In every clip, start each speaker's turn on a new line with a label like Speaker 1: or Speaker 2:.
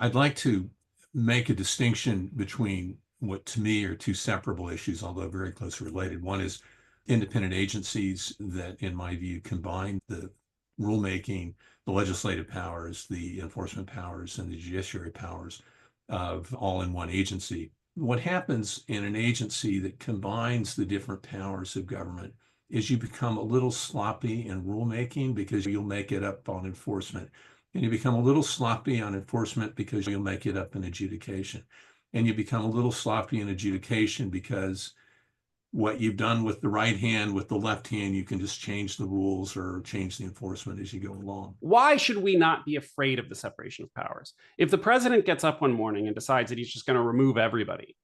Speaker 1: I'd like to make a distinction between what to me are two separable issues, although very closely related. One is independent agencies that, in my view, combine the rulemaking, the legislative powers, the enforcement powers, and the judiciary powers of all in one agency. What happens in an agency that combines the different powers of government is you become a little sloppy in rulemaking because you'll make it up on enforcement. And you become a little sloppy on enforcement because you'll make it up in adjudication. And you become a little sloppy in adjudication because what you've done with the right hand, with the left hand, you can just change the rules or change the enforcement as you go along.
Speaker 2: Why should we not be afraid of the separation of powers? If the president gets up one morning and decides that he's just going to remove everybody,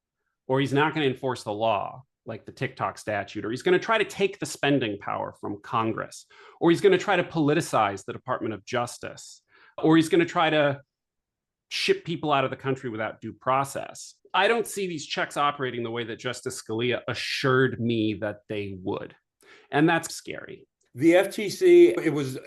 Speaker 2: or he's not going to enforce the law, like the TikTok statute, or he's going to try to take the spending power from Congress, or he's going to try to politicize the Department of Justice, or he's going to try to ship people out of the country without due process, I don't see these checks operating the way that Justice Scalia assured me that they would. And that's scary.
Speaker 3: The FTC, it was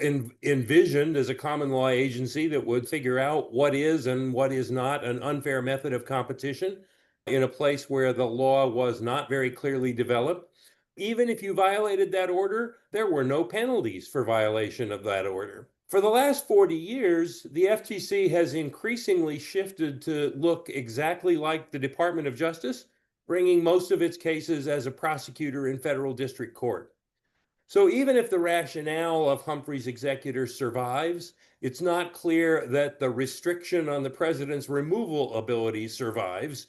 Speaker 3: envisioned as a common law agency that would figure out what is and what is not an unfair method of competition in a place where the law was not very clearly developed. Even if you violated that order, there were no penalties for violation of that order. For the last 40 years, the FTC has increasingly shifted to look exactly like the Department of Justice, bringing most of its cases as a prosecutor in federal district court. So even if the rationale of Humphrey's executor survives, it's not clear that the restriction on the president's removal ability survives.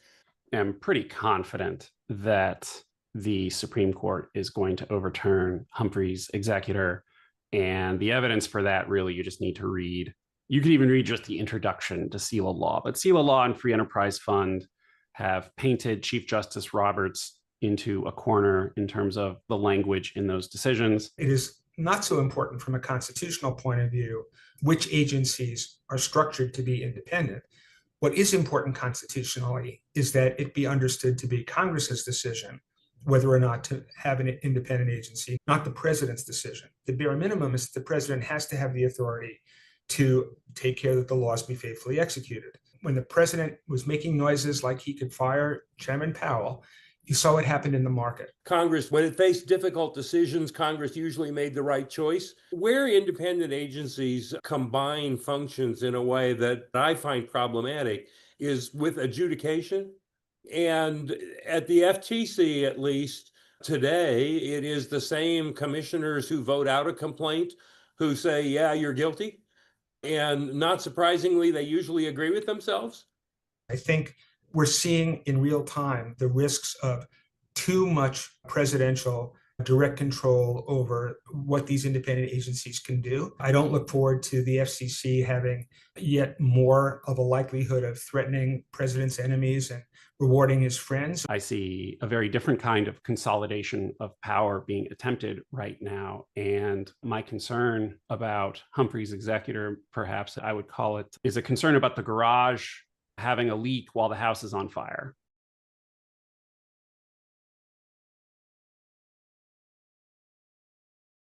Speaker 2: I'm pretty confident that the Supreme Court is going to overturn Humphrey's executor. And the evidence for that, really, you just need to read. You could even read just the introduction to SELA law. But SELA law and Free Enterprise Fund have painted Chief Justice Roberts into a corner in terms of the language in those decisions.
Speaker 4: It is not so important from a constitutional point of view which agencies are structured to be independent. What is important constitutionally is that it be understood to be Congress's decision whether or not to have an independent agency, not the president's decision. The bare minimum is that the president has to have the authority to take care that the laws be faithfully executed. When the president was making noises like he could fire Chairman Powell, you saw what happened in the market.
Speaker 3: Congress, when it faced difficult decisions, Congress usually made the right choice. Where independent agencies combine functions in a way that I find problematic is with adjudication. And at the FTC, at least today, it is the same commissioners who vote out a complaint who say, yeah, you're guilty. And not surprisingly, they usually agree with themselves.
Speaker 4: I think we're seeing in real time the risks of too much presidential direct control over what these independent agencies can do. I don't look forward to the FCC having yet more of a likelihood of threatening president's enemies and rewarding his friends.
Speaker 2: I see a very different kind of consolidation of power being attempted right now. And my concern about Humphrey's executor, perhaps I would call it, is a concern about the garage having a leak while the house is on fire.